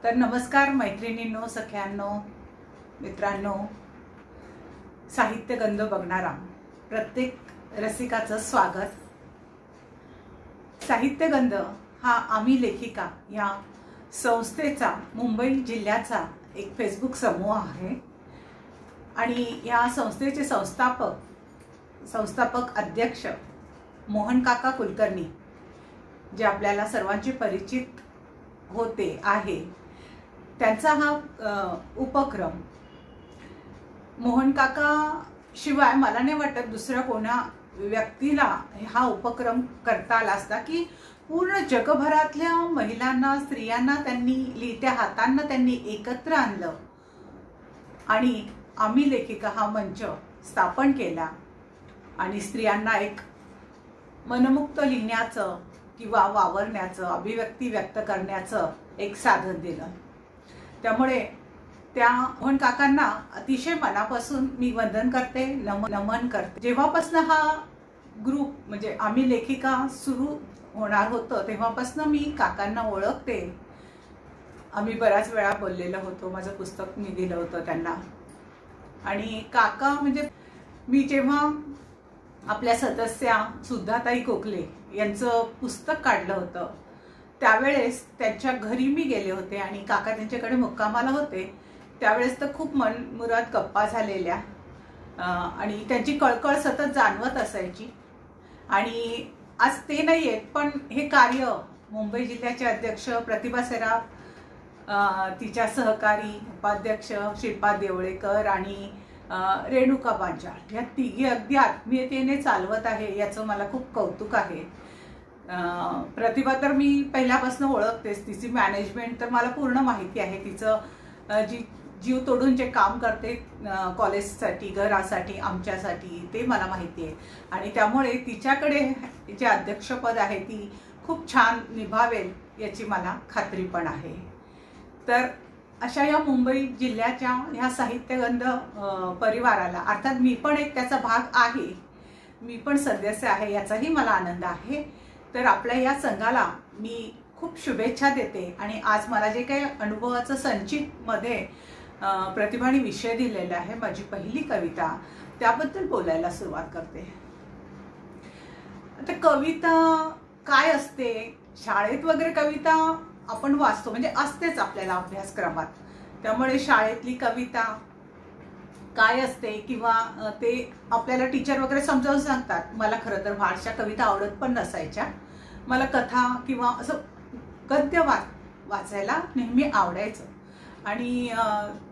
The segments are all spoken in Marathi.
तर नमस्कार मैत्रिणींनो, सख्यांनो, मित्रांनो, साहित्यगंध बघणारा प्रत्येक रसिकाचं स्वागत। साहित्यगंध हा आम्ही लेखिका या संस्थेचा मुंबई जिल्ह्याचा एक फेसबुक समूह आहे आणि या संस्थेचे संस्थापक अध्यक्ष मोहन काका कुलकर्णी जे आपल्याला सर्वांचे परिचित होते आहे, त्यांचा हा उपक्रम मोहन काका शिवाय मला नाही वाटत दुसऱ्या कोणा व्यक्तीला हा उपक्रम करता आला असता की पूर्ण जगभरातल्या महिलांना, स्त्रियांना त्यांनी लिहित्या हातांना त्यांनी एकत्र आणलं आणि आम्ही लेखिका हा मंच स्थापन केला आणि स्त्रियांना एक मनमुक्त लिहिण्याचं किंवा वावरण्याचं, अभिव्यक्ती व्यक्त करण्याचं एक साधन दिलं। त्यामुळे त्या मोहन काकांना अतिशय मनापासून मी वंदन करते, नमन करते। जेव्हापासून हा ग्रुप म्हणजे आम्ही लेखिका सुरू होणार होतं तेव्हापासून मी काकांना ओळखते। आम्ही बऱ्याच वेळा बोललेलो होतो, माझं पुस्तक मी दिलं होतं त्यांना। आणि काका म्हणजे मी जेव्हा आपल्या सदस्या सुधाताई कोकले यांचं पुस्तक काढलं होतं त्यावेळेस त्यांच्या घरी मी गेले होते आणि काका त्यांच्याकडे मुक्कामाला होते। त्यावेळेस तर खूप मनमुराद गप्पा झालेल्या आणि त्यांची कळकळ सतत जाणवत असायची। आणि आज ते नाही आहेत, पण हे कार्य मुंबई जिल्ह्याचे अध्यक्ष प्रतिभा सराफ, तिच्या सहकारी उपाध्यक्ष श्रीपाद देवळेकर आणि रेणुका पांचाळ या तिघी अगदी आत्मीयतेने चालवत आहे, याचं मला खूप कौतुक आहे। प्रतिभा तर मी पहिल्यापासून ओळखतेच, तिची मॅनेजमेंट तर मला पूर्ण माहिती आहे। तिचं जीव तोडून जे काम करते कॉलेजसाठी, घरासाठी, आमच्यासाठी ते मला माहिती आहे आणि त्यामुळे तिच्याकडे जे अध्यक्षपद आहे ती खूप छान निभावेल याची मला खात्री पण आहे। तर अशा या मुंबई जिल्ह्याच्या ह्या साहित्यगंध परिवाराला, अर्थात मी पण एक त्याचा भाग आहे, मी पण सदस्य आहे, याचाही मला आनंद आहे। तर आपल्या या संघाला मी खूप शुभेच्छा देते आणि आज मला जे काही अनुभवाचं संचित मध्ये प्रतिभाने विषय दिलेला आहे, माझी पहिली कविता, त्याबद्दल बोलायला सुरुवात करते। आता कविता काय असते, शाळेत वगैरे कविता आपण वाचतो, म्हणजे असतेच आपल्याला अभ्यासक्रमात, त्यामुळे शाळेतली कविता काय असते किंवा ते आपल्याला टीचर वगैरे समजावून सांगतात। मला खरं तर फारशा कविता आवडत पण नसायच्या, मला कथा किंवा असं गद्य वाचायला नेहमी आवडायचं आणि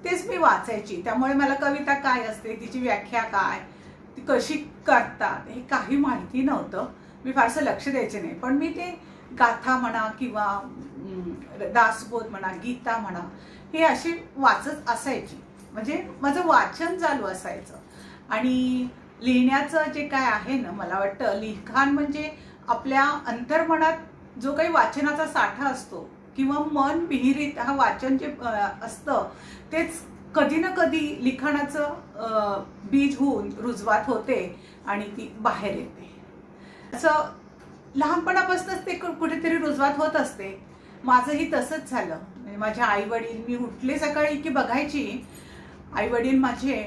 तेच मी वाचायची। त्यामुळे मला कविता काय असते, तिची व्याख्या काय, ती कशी करतात हे काही माहिती नव्हतं, मी फारसं लक्ष द्यायचे नाही। पण मी ते गाथा म्हणा किंवा दासबोध म्हणा, गीता म्हणा, हे अशी वाचत असायची, म्हणजे माझं वाचन चालू असायचं। आणि लिहिण्याचं जे काय आहे ना, मला वाटतं लिखाण म्हणजे आपल्या अंतर्मनात जो काही वाचनाचा साठा असतो किंवा मन विहिरीत हा वाचन जे असतं तेच कधी ना कधी लिखाणाचं बीज होऊन रुजवात होते आणि ती बाहेर येते। असं लहानपणापासूनच ते कुठेतरी रुजवात होत असते। माझंही तसंच झालं। म्हणजे माझ्या आई वडील, मी उठले सकाळी की बघायची आई वडील माझे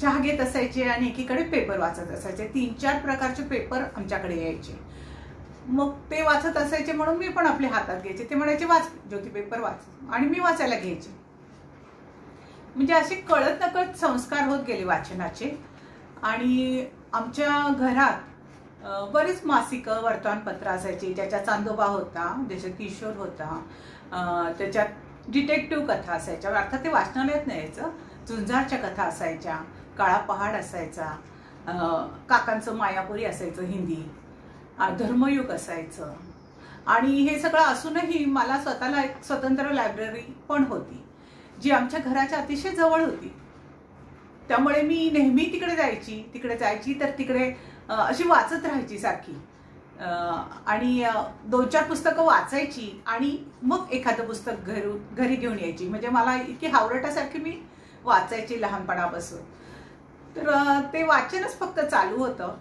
चहा घेत असायचे आणि एकीकडे पेपर वाचत असायचे। 3-4 प्रकारचे पेपर आमच्याकडे यायचे, मग ते वाचत असायचे म्हणून मी पण आपल्या हातात घ्यायचे। ते म्हणायचे वाच ज्योती, पेपर वाच, आणि मी वाचायला घ्यायचे। म्हणजे असे कळत नकळत संस्कार होत गेले वाचनाचे। आणि आमच्या घरात बरीच मासिकं, वर्तमानपत्र असायची, ज्याच्यात चांदोबा होता, ज्याच्यात किशोर होता, त्याच्यात डिटेक्टिव्ह कथा असायच्या, अर्थात ते वाचनालयात नाही यायचं, झुंजारच्या कथा असायच्या, काळा पहाड असायचा, काकांचं मायापुरी असायचं हिंदी, धर्मयुग असायचं। आणि हे सगळं असूनही मला स्वतःला एक स्वतंत्र लायब्ररी पण होती जी आमच्या घराच्या अतिशय जवळ होती। त्यामुळे मी नेहमी तिकडे जायची तर तिकडे अशी वाचत राहायची सारखी आणि 2-4 पुस्तकं वाचायची आणि मग एखादं पुस्तक घरी घेऊन यायची। म्हणजे मला इतकी हावरटासारखी मी वाचायची लहानपणापासून। तर ते वाचनच फक्त चालू होतं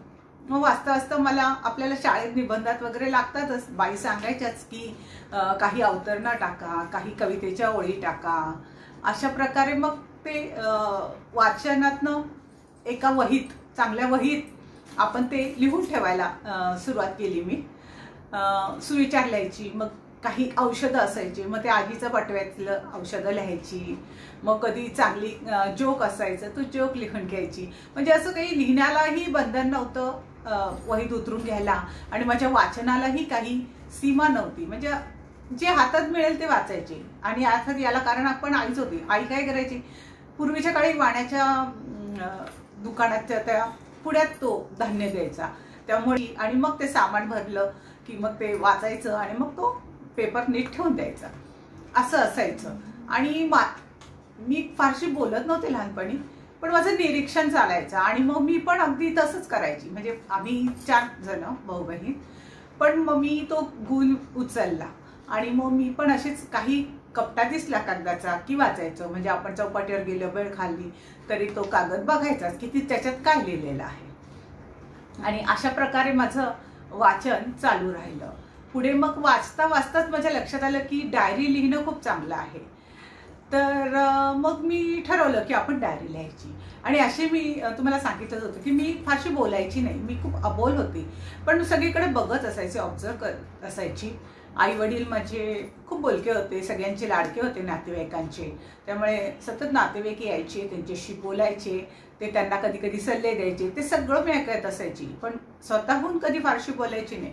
मग वाचता वाचता मला आपल्याला शाळेत निबंधात वगैरे लागतातच, बाई सांगायच्याच की काही अवतरणं टाका, काही कवितेच्या ओळी टाका. अशा प्रकारे मग ते वाचनातनं एका वहीत, चांगल्या वहीत आपण ते लिहून ठेवायला सुरुवात केली मी. सुविचार लिहायची, मग काही औषधं असायची, मग ते आजीचं पटव्यातलं औषधं लिहायची. मग कधी चांगली जोक असायचं, तो जोक लिहून घ्यायची. म्हणजे असं काही लिहिण्यालाही बंधन नव्हतं, वहीत उतरून घ्यायला, आणि माझ्या वाचनालाही काही सीमा नव्हती. म्हणजे जे हातात मिळेल ते वाचायचे. आणि अर्थात याला कारण आपण आईच होती. आई काय करायची, पूर्वीच्या काळी वाण्याच्या दुकानाच्या त्या पुढ्यात तो धान्य द्यायचा, त्यामुळे आणि मग ते सामान भरलं की मग ते वाचायचं आणि मग तो पेपर नीट ठेवून द्यायचा, असं असायचं. आणि मी फारशी बोलत नव्हते लहानपणी, पण माझं निरीक्षण चालायचं आणि मग मी पण अगदी तसंच करायची. म्हणजे आम्ही 4 जण भाऊ बहीण, पण मग मी तो गुण उचलला आणि मग मी पण अशीच काही कपटा दिसला कागदाचा की वाचायचं. म्हणजे आपण चौपाटीवर गेलो, वेळ खाल्ली तरी तो कागद बघायचाच की त्याच्यात काय लिहिलेलं आहे. आणि अशा प्रकारे माझं वाचन चालू राहिलं. पुढे मग वाचता वाचताच माझ्या लक्षात आलं की डायरी लिहिणं खूप चांगलं आहे. तर मग मी ठरवलं की आपण डायरी लिहायची. आणि असे मी तुम्हाला सांगितलं होतं की मी फारशी बोलायची नाही, मी खूप अबोल होती, पण सगळीकडे बघत असायचे, ऑब्झर्व करत असायची. आई वडील माझे खूप बोलके होते, सगळ्यांचे लाडके होते नातेवाईकांचे, त्यामुळे सतत नातेवाईक यायचे, त्यांच्याशी बोलायचे, ते त्यांना कधी कधी सल्ले द्यायचे, ते सगळं मी ऐकत असायची. पण स्वतःहून कधी फारशी बोलायची नाही.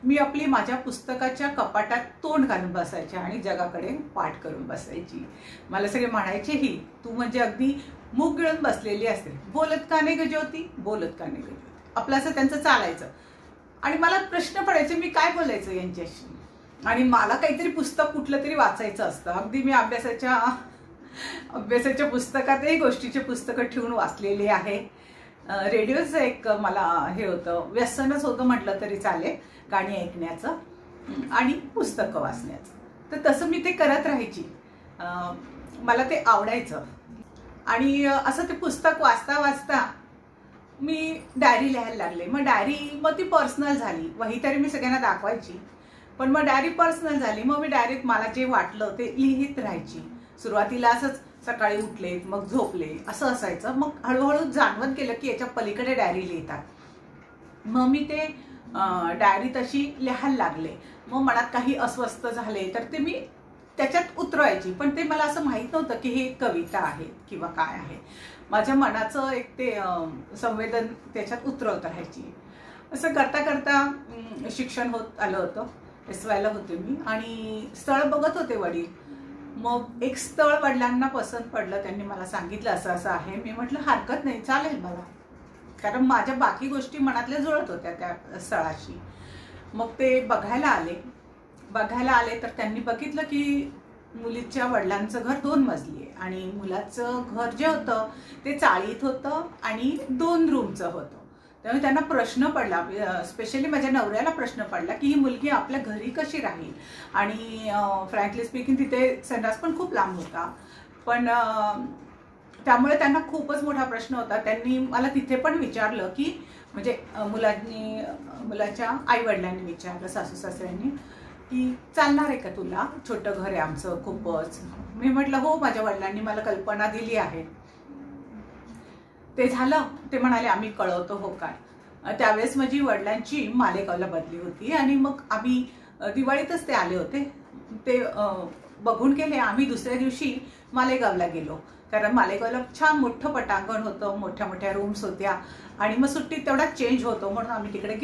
मी आपली माझ्या पुस्तकाच्या कपाटात तोंड घालून बसायचे आणि जगाकडे पाठ करून बसायची. मला सगळे म्हणायचेही, तू म्हणजे अगदी मूग गिळून बसलेली असते, बोलत का नाही ग ज्योती, बोलत का नाही ग ज्योती, आपलं असं त्यांचं चालायचं. आणि मला प्रश्न पडायचे मी काय बोलायचं यांच्याशी. आणि मला काहीतरी पुस्तक कुठलं तरी वाचायचं असतं. अगदी मी अभ्यासाच्या पुस्तकातही गोष्टीचे पुस्तकं ठेवून वाचलेले आहे. रेडिओचं एक मला हे होतं, व्यसनच होतं म्हटलं तरी चालेल, गाणी ऐकण्याचं आणि पुस्तकं वाचण्याचं. तर तसं मी ते करत राहायची, मला ते आवडायचं. आणि असं ते पुस्तक वाचता वाचता मी डायरी लिहायला लागले. मग ती पर्सनल झाली. वही तरी मी सगळ्यांना दाखवायची, पण मग डायरी पर्सनल झाली. मग मी डायरेक्ट मला जे वाटलं ते लिहित राहायची. सुरुवातीला असंच सकाळी उठले मग झोपले असं असायचं. मग हळूहळू जाणवत गेलं की याच्या पलीकडे डायरी लिहितात. मग मी ते डायरी तशी लिहायला लागले. मग मनात काही अस्वस्थ झाले तर ते मी त्याच्यात उतरवायची, पण ते मला असं माहीत नव्हतं की हे कविता आहे किंवा काय आहे. माझ्या मनाचं एक ते संवेदन त्याच्यात उतरवत राहायची. असं करता करता शिक्षण होत आलं होतं. SYला होते मी आणि स्थळ बघत होते वडील. मग एक स्थळ वडिलांना पसंत पडलं. त्यांनी मला सांगितलं असं असं आहे. मी म्हटलं हरकत नाही, चालेल मला, कारण माझ्या बाकी गोष्टी मनातल्या जुळत होत्या त्या स्थळाशी. मग ते बघायला आले तर त्यांनी बघितलं की मुलीच्या वडिलांचं घर 2 मजली आहे आणि मुलाचं घर जे होतं ते चाळीत होतं आणि 2 रूमचं होतं. त्यामुळे त्यांना प्रश्न पडला, स्पेशली माझ्या नवऱ्याला प्रश्न पडला की ही मुलगी आपल्या घरी कशी राहील. आणि फ्रँकली स्पीकिंग तिथे संडास पण खूप लांब होता. पण त्यामुळे त्यांना खूपच मोठा प्रश्न होता. त्यांनी मला तिथे पण विचारलं की म्हणजे मुलाच्या आईवडिलांनी विचारलं, सासू सासऱ्यांनी, की चालणार आहे का तुला, छोटं घर आहे आमचं खूपच. मी म्हटलं हो, माझ्या वडिलांनी मला कल्पना दिली आहे. ते झालं. ते म्हणाले आम्ही कळवतो हो काय. त्यावेळेस माझी वडिलांची मालेगावला बदली होती आणि मग आम्ही दिवाळीतच ते आले होते. ते बघून गेले. आम्ही दुसऱ्या दिवशी मालेगावला गेलो, कारण मालेगावला छान मोठं पटांगण होतं, मोठ्या मोठ्या रूम्स होत्या आणि मग सुट्टीत तेवढा चेंज होतो म्हणून आम्ही तिकडे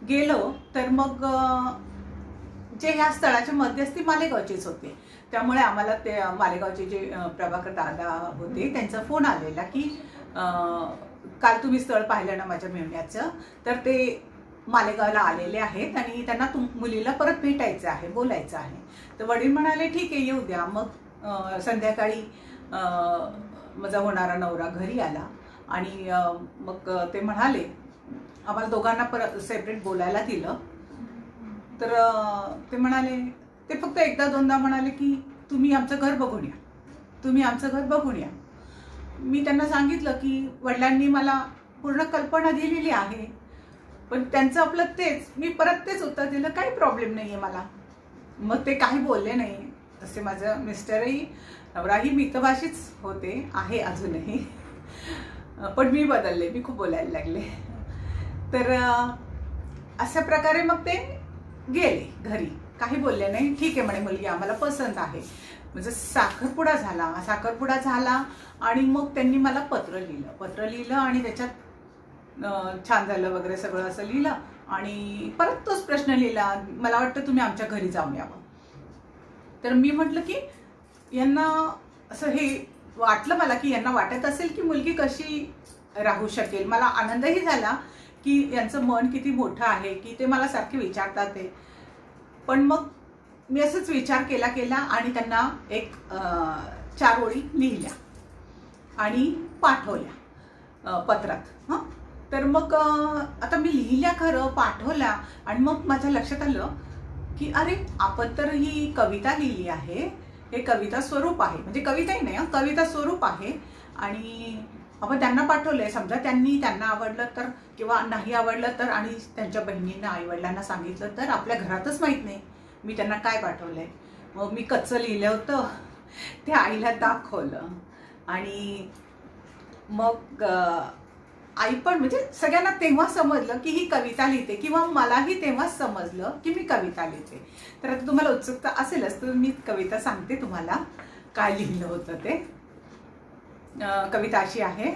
गेलो. तर मग जे ह्या स्थळाच्या मध्यस्थी मालेगावचेच होते, त्यामुळे आम्हाला ते मालेगावचे जे प्रभाकर दादा होते त्यांचा फोन आलेला की काल तुम्ही स्थळ पाहिलं ना माझ्या मेवण्याचं, तर ते मालेगावला आलेले आहेत आणि त्यांना मुलीला परत भेटायचं आहे, बोलायचं आहे. तर वडील म्हणाले ठीक आहे येऊ द्या. मग संध्याकाळी माझा होणारा नवरा घरी आला आणि मग ते म्हणाले, आम्हाला दोघांना परत सेपरेट बोलायला दिलं. तर ते म्हणाले, ते फक्त एकदा दोनदा म्हणाले की तुम्ही आमचं घर बघून या. मी त्यांना सांगितलं की वडिलांनी मला पूर्ण कल्पना दिलेली आहे, पण त्यांचं आपलं तेच, मी परत तेच उत्तर दिलं, काही प्रॉब्लेम नाही आहे मला. मग ते काही बोलले नाही. तसे माझं मिस्टरही, नवराही मितभाषीच होते, आहे अजूनही, पण मी बदलले, मी खूप बोलायला लागले. तर अशा प्रकारे मग ते गेले घरी, काही बोलले नाही. ठीक आहे म्हणे, मुलगी आम्हाला पसंत आहे. म्हणजे साखरपुडा झाला आणि मग त्यांनी मला पत्र लिहिलं आणि त्याच्यात छान झालं वगैरे सगळं असं लिहिलं. आणि परत तोच प्रश्न लिहिला, मला वाटतं तुम्ही आमच्या घरी जाऊन यावं. तर मी म्हटलं की यांना असं हे वाटलं मला की यांना वाटत असेल की मुलगी कशी राहू शकेल. मला आनंदही झाला की यांचं मन किती मोठं आहे की ते मला सारखे विचारतात ते. पण मग मी असंच विचार केला आणि त्यांना एक 4 ओळी लिहिल्या आणि पाठवल्या पत्रात. तर मग आता मी लिहिल्या खरं, पाठवल्या, आणि मग माझ्या लक्षात आलं की अरे आपण तर ही कविता लिहिली आहे, हे कविता स्वरूप आहे, म्हणजे कविताही नाही, कविता स्वरूप आहे, आणि आपण त्यांना पाठवलंय. समजा त्यांना आवडलं तर किंवा नाही आवडलं तर, आणि त्यांच्या बहिणींना आईवडिलांना सांगितलं तर, आपल्या घरातच माहीत नाही मी त्यांना काय पाठवलंय. मग मी कच्चं लिहिलं होतं, ते आईला दाखवलं, आणि मग आई पण, म्हणजे सगळ्यांना तेव्हा समजलं की ही कविता लिहिते, किंवा मलाही तेव्हाच समजलं की मी कविता लिहिते. तर आता तुम्हाला उत्सुकता असेलच, तर मी कविता सांगते तुम्हाला काय लिहिलं होतं ते. कविता अशी आहे.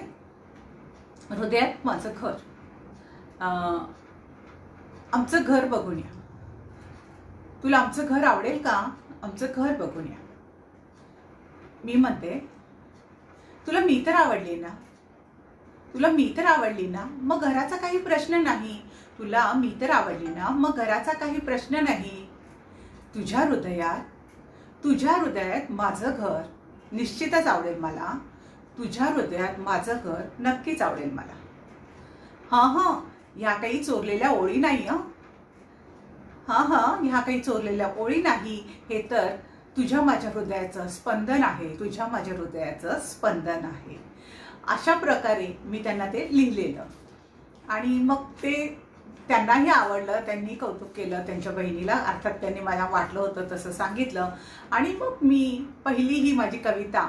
हृदयात माझं घर, आमचं घर बघून या. तुला आमचं घर आवडेल का? आमचं घर बघून या. मी म्हणते, तुला मी तर आवडली ना, तुला मी तर आवडली ना, मग घराचा काही प्रश्न नाही. तुला मी तर आवडली ना, मग घराचा काही प्रश्न नाही. तुझ्या हृदयात माझं घर निश्चितच आवडेल मला. तुझ्या हृदयात माझं घर नक्कीच आवडेल मला. हां, ह्या काही चोरलेल्या ओळी नाही. ह्या काही चोरलेल्या ओळी नाही. हे तर तुझ्या माझ्या हृदयाचं स्पंदन आहे, तुझ्या माझ्या हृदयाचं स्पंदन आहे. अशा प्रकारे मी त्यांना ते लिहिलेलं, आणि मग ते त्यांनाही आवडलं. त्यांनी कौतुक केलं, त्यांच्या बहिणीला, अर्थात त्यांनी मला वाटलं होतं तसं सांगितलं. आणि मग मी पहिली ही माझी कविता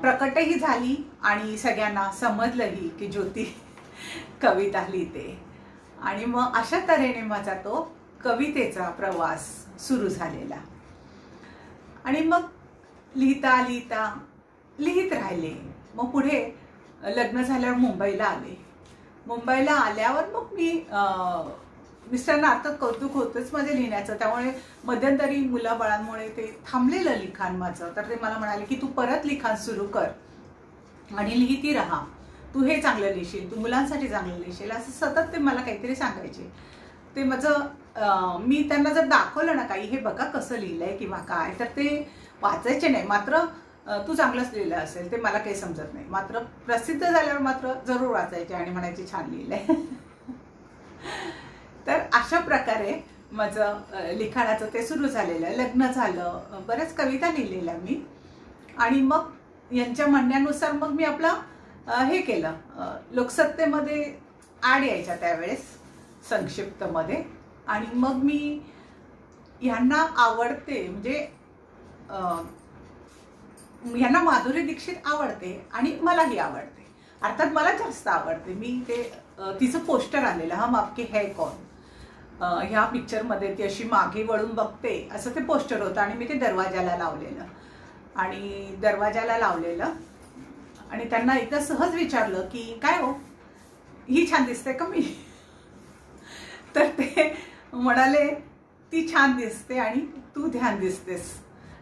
प्रकटही झाली आणि सगळ्यांना समजलंही की ज्योती कविता लिहिते. आणि मग अशा तऱ्हेने माझा तो कवितेचा प्रवास सुरू झालेला. आणि मग लिहित राहिले. मग पुढे लग्न झाल्यावर मुंबईला आल्यावर मग मी मिस्टरांना अर्थात कौतुक होतंच माझे लिहिण्याचं. त्यामुळे मध्यंतरी मुलाबाळांमुळे ते थांबलेलं लिखाण माझं. तर ते मला म्हणाले की तू परत लिखाण सुरू कर आणि लिहिती राहा, तू हे चांगलं लिहिशील, तू मुलांसाठी चांगलं लिहिशील, असं सतत ते मला काहीतरी सांगायचे. ते माझं मी त्यांना जर दाखवलं ना काही, हे बघा कसं लिहिलंय किंवा काय, तर ते वाचायचे नाही. मात्र तू चांगलंच लिहिलं असेल, ते मला काही समजत नाही. मात्र प्रसिद्ध झाल्यावर मात्र जरूर वाचायचे आणि म्हणायचे छान लिहिलंय. तर अशा प्रकारे माझं लिखाणाचं ते सुरू झालेलं. लग्न झालं, बऱ्याच कविता लिहिलेल्या मी, आणि मग यांच्या म्हणण्यानुसार मग मी आपलं हे केलं. लोकसत्तेमध्ये ॲड यायच्या त्यावेळेस संक्षिप्तमध्ये, आणि मग मी ह्यांना आवडते, म्हणजे ह्यांना माधुरी दीक्षित आवडते आणि मलाही आवडते. अर्थात मला जास्त आवडते. मी ते तिचं पोस्टर आलेलं, हम आपके है कौन, ह्या पिक्चरमध्ये ती अशी मागे वळून बघते असं ते पोस्टर होतं, आणि मी ते दरवाजाला लावलेलं. आणि त्यांना एकदा सहज विचारलं की काय हो, ही छान दिसते का मी? तर ते म्हणाले ती छान दिसते आणि तू ध्यान दिसतेस,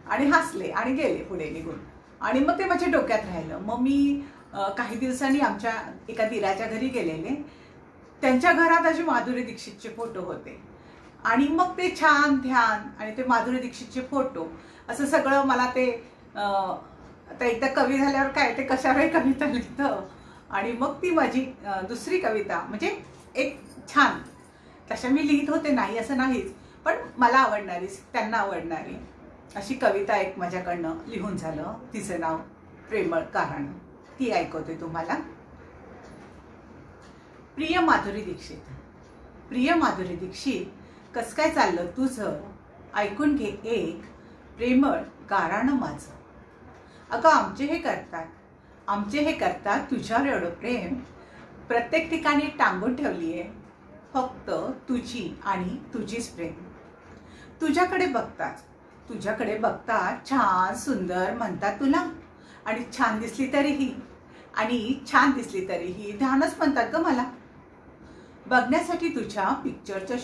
आणि हसले आणि गेले पुढे निघून. आणि मग ते माझ्या डोक्यात राहिलं. मग मी काही दिवसांनी आमच्या एका दिराच्या घरी गेलेले. त्यांच्या घरात असे माधुरी दीक्षितचे फोटो होते, आणि मग ते छान ध्यान आणि ते माधुरी दीक्षितचे फोटो असं सगळं मला ते आता एकदा कवी झाल्यावर काय ते कशावरही कविता लिहितं. आणि मग ती माझी दुसरी कविता, म्हणजे एक छान, तशा मी लिहित होते, नाही असं नाहीच, पण मला आवडणारी, त्यांना आवडणारी अशी कविता एक माझ्याकडनं लिहून झालं. तिचं नाव प्रेमळ कारण. ती ऐकवते तुम्हाला. प्रिय माधुरी दीक्षित, प्रिय माधुरी दीक्षित, कस काय चाललं तुझं, ऐकून घे एक प्रेमळ गाराणं माझं. अगं आमचे हे करतात तुझ्यावर एवढं प्रेम, प्रत्येक ठिकाणी टांगून ठेवली आहे फक्त तुझी आणि तुझीच प्रेम. तुझ्याकडे बघतात छान सुंदर म्हणतात तुला, आणि छान दिसली तरीही ध्यानच म्हणतात ग मला. बघण्यासाठी तुझ्या पिक्चरचं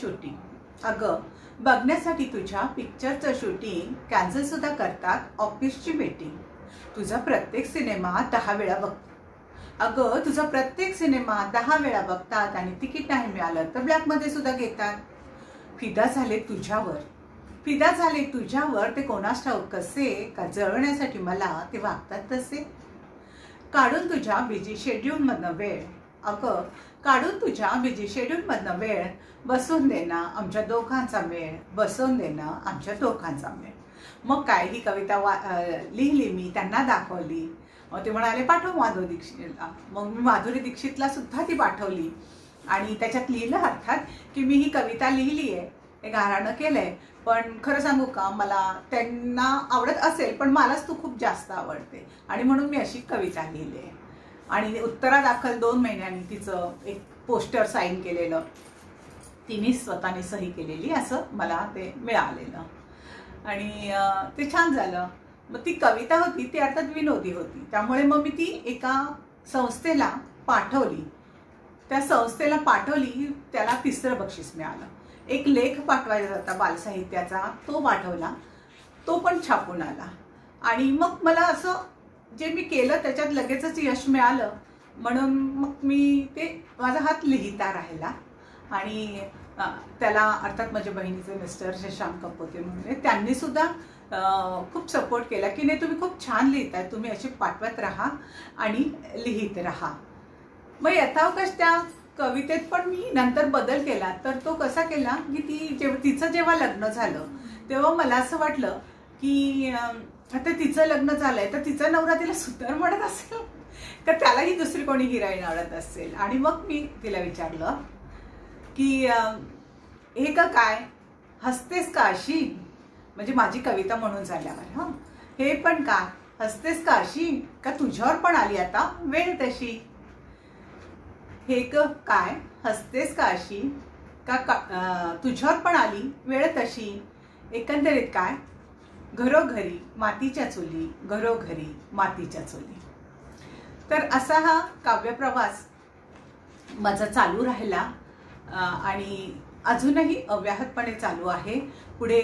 शूटिंग कॅन्सल सुद्धा करतात ऑफिसची मीटिंग. तुझा प्रत्येक सिनेमा 10 वेळा बघतात आणि तिकीट नाही मिळालं तर ब्लॅकमध्ये सुद्धा घेतात. फिदा झाले तुझ्यावर ते कोणास ठाऊक कसे, का जळण्यासाठी मला ते वागतात तसे. काढून तुझ्या बिझी शेड्यूलमधनं वेळ बसवून देना आमच्या दोघांचा मेळ. मग काय, ही कविता लिहिली, मी त्यांना दाखवली. मग ते म्हणाले पाठव माधुरी दीक्षितला. मग मी माधुरी दीक्षितला सुद्धा ती पाठवली आणि त्याच्यात लिहिलं अर्थात की मी ही कविता लिहिली आहे, हे गाराणं केलंय. पण खरं सांगू का, मला त्यांना आवडत असेल पण मलाच तू खूप जास्त आवडते आणि म्हणून मी अशी कविता लिहिली आहे. आणि उत्तरादाखल 2 महिन्यांनी तिचं एक पोस्टर साईन केलेलं, तिने स्वतःने सही केलेली, असं मला ते मिळालेलं आणि ते छान झालं. मग ती कविता होती ती अर्थात विनोदी होती, त्यामुळे मग मी ती एका संस्थेला पाठवली. त्याला 3रं बक्षीस मिळालं. एक लेख पाठवायचा होता बालसाहित्याचा, तो पाठवला, तो पण छापून आला. आणि मग मला असं जे मी केलं त्याच्यात लगेचच यश मिळालं, म्हणून मग मी ते माझा हात लिहिता राहिला. आणि त्याला अर्थात माझ्या बहिणीचे मिस्टर शशांक कपोते म्हणून त्यांनी सुद्धा खूप सपोर्ट केला की नाही तुम्ही खूप छान लिहिताय, तुम्ही अशी पाठवत राहा आणि लिहित राहा. मग यथावकाश त्या कवितेत पण मी नंतर बदल केला. तर तो कसा केला की तिचं जेव्हा लग्न झालं तेव्हा मला असं वाटलं की आता तिचं लग्न झालंय तर तिचा नवरा तिला सुंदर म्हणत असेल तर त्यालाही दुसरी कोणी हिरोईन आवडत असेल. आणि मग मी तिला विचारलं की हे काय हसतेस का अशी, म्हणजे माझी कविता म्हणून झाल्यावर हे पण का हसतेस का अशी, का तुझ्यावर पण आली आता वेळ तशी. हे काय हसतेस का अशी, का तुझ्यावर पण आली वेळ तशी. एकंदरीत काय, घरोघरी मातीच्या चुली. तर असा हा काव्यप्रवास माझा चालू राहिला आणि अजूनही अव्याहतपणे चालू आहे. पुढे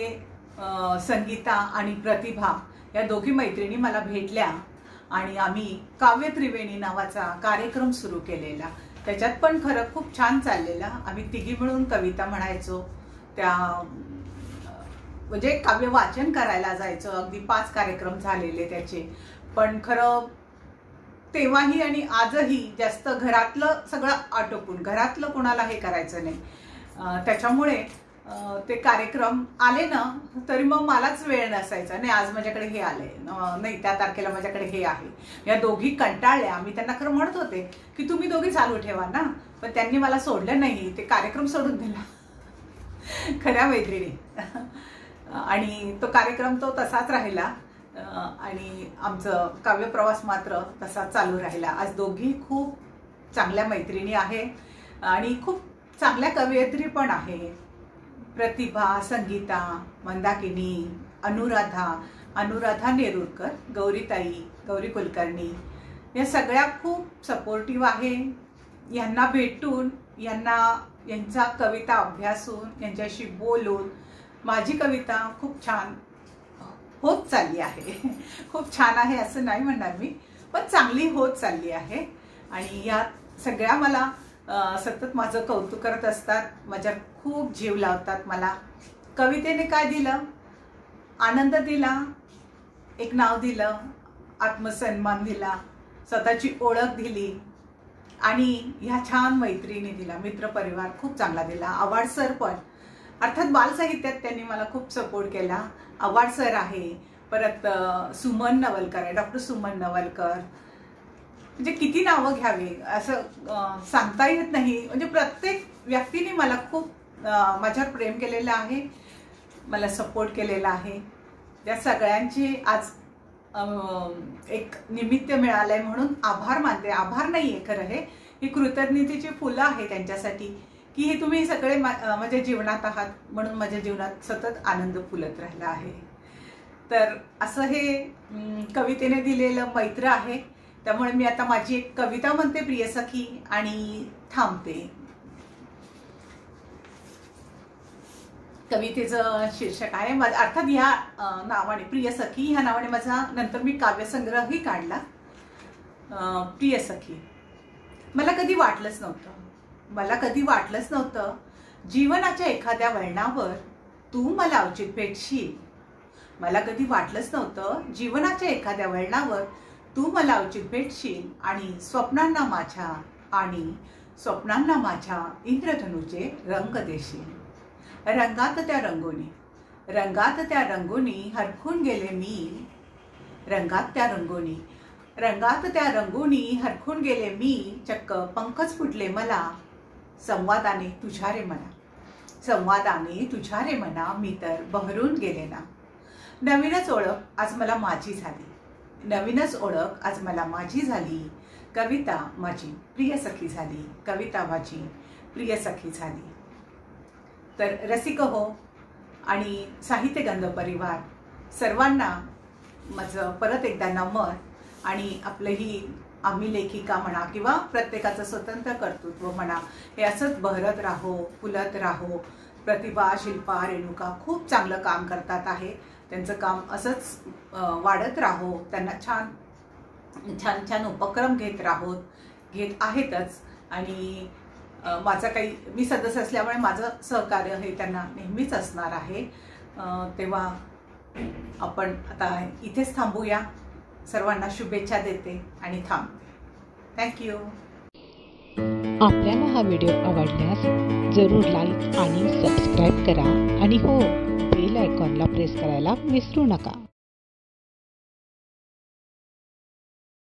संगीता आणि प्रतिभा या दोघी मैत्रिणी मला भेटल्या आणि आम्ही काव्य त्रिवेणी नावाचा कार्यक्रम सुरू केलेला. त्याच्यात पण खरं खूप छान चाललेला. आम्ही तिघी मिळून कविता म्हणायचो, त्या म्हणजे काव्य वाचन करायला जायचो. अगदी 5 कार्यक्रम झालेले त्याचे. पण खरं तेव्हाही आणि आजही जास्त घरातलं सगळं आटोपून, घरातलं कोणाला हे करायचं नाही, त्याच्यामुळे ते कार्यक्रम आले ना तरी मग मलाच वेळ नसायचा. नाही आज माझ्याकडे हे आले, नाही त्या तारखेला माझ्याकडे हे आहे. या दोघी कंटाळल्या. मी त्यांना खरं म्हणत होते की तुम्ही दोघी चालू ठेवा ना, पण त्यांनी मला सोडलं नाही, ते कार्यक्रम सोडून दिला. खऱ्या मैत्रिणी. आणि तो कार्यक्रम तो तसाच राहिला आणि आमचं काव्यप्रवास मात्र तसा चालू राहिला. आज दोघी खूप चांगल्या मैत्रिणी आहे आणि खूप चांगल्या कवयित्री पण आहे. प्रतिभा, संगीता, मंदाकिनी, अनुराधा नेरुरकर, गौरी कुलकर्णी या सगळ्या खूप सपोर्टिव्ह आहे. यांना भेटून, यांचा कविता अभ्यासून, यांच्याशी बोलून माझी कविता खूप छान होत चालली आहे. खूप छान आहे असं नाही म्हणणार मी, पण चांगली होत चालली आहे. आणि या सगळ्या मला सतत माझं कौतुक करत असतात, माझ्यात खूप जीव लावतात. मला कवितेने काय दिलं, आनंद दिला, एक नाव दिलं, आत्मसन्मान दिला, स्वतःची ओळख दिली आणि ह्या छान मैत्रिणी दिला, मित्रपरिवार खूप चांगला दिला. आव्हाड सर पण अर्थात बालसाहित्यात त्यांनी मला खूप सपोर्ट केला. आव्हाड सर आहे, परत सुमन नवलकर आहे, डॉक्टर सुमन नवलकर. म्हणजे किती नावं घ्यावी असं सांगता येत नाही. म्हणजे प्रत्येक व्यक्तीने मला खूप माझ्यावर प्रेम केलेलं आहे, मला सपोर्ट केलेला आहे, त्या सगळ्यांचे आज एक निमित्त मिळालंय म्हणून आभार मानते. आभार नाहीये खरं, ही कृतज्ञतेची फुलं आहे त्यांच्यासाठी की हे तुम्ही सगळे माझ्या जीवनात आहात म्हणून माझ्या जीवनात सतत आनंद फुलत राहिला आहे. तर असं हे कवितेने दिलेलं मैत्र आहे. त्यामुळे मी आता माझी एक कविता म्हणते, प्रिय सखी, आणि थांबते. कवितेचं शीर्षक आहे, अर्थात ह्या नावाने, प्रिय सखी ह्या नावाने माझा नंतर मी काव्यसंग्रहही काढला. प्रिय सखी, मला कधी वाटलंच नव्हतं जीवनाच्या एखाद्या वळणावर तू मला अवचित भेटशील. मला कधी वाटलंच नव्हतं जीवनाच्या एखाद्या वळणावर तू मला अवचित भेटशील आणि स्वप्नांना माझ्या इंद्रधनुचे रंग देशील. रंगात त्या रंगोनी हरखून गेले मी. रंगात त्या रंगोनी हरखून गेले मी. चक्क पंखच फुटले मला. संवादाने तुझ्या रे मना मी तर बहरून गेले ना. नवीनच ओळख आज मला माझी झाली. कविता माझी प्रिय सखी झाली. तर रसिक हो आणि साहित्य गंध परिवार सर्वांना माझं परत एकदा नमन. आणि आपलंही आम्ही लेखिका म्हणा किंवा प्रत्येकाचं स्वतंत्र कर्तृत्व म्हणा, हे असंच बहरत राहो, फुलत राहो. प्रतिभा, शिल्पा, रेणुका खूप चांगलं काम करतात आहे. त्यांचं काम असंच वाढत राहो. त्यांना छान उपक्रम घेत आहेतच. आणि माझा मी सदस्य असल्यामुळे माझं सहकार्य हे त्यांना नेहमीच असणार आहे. तेव्हा आपण आता इथेच थांबूया. सर्वांना शुभेच्छा देते आणि थांबते. थँक्यू. आपल्याला हा व्हिडिओ आवडल्यास जरूर लाईक आणि सबस्क्राईब करा आणि हो, बेल आयकॉनला प्रेस करायला विसरू नका.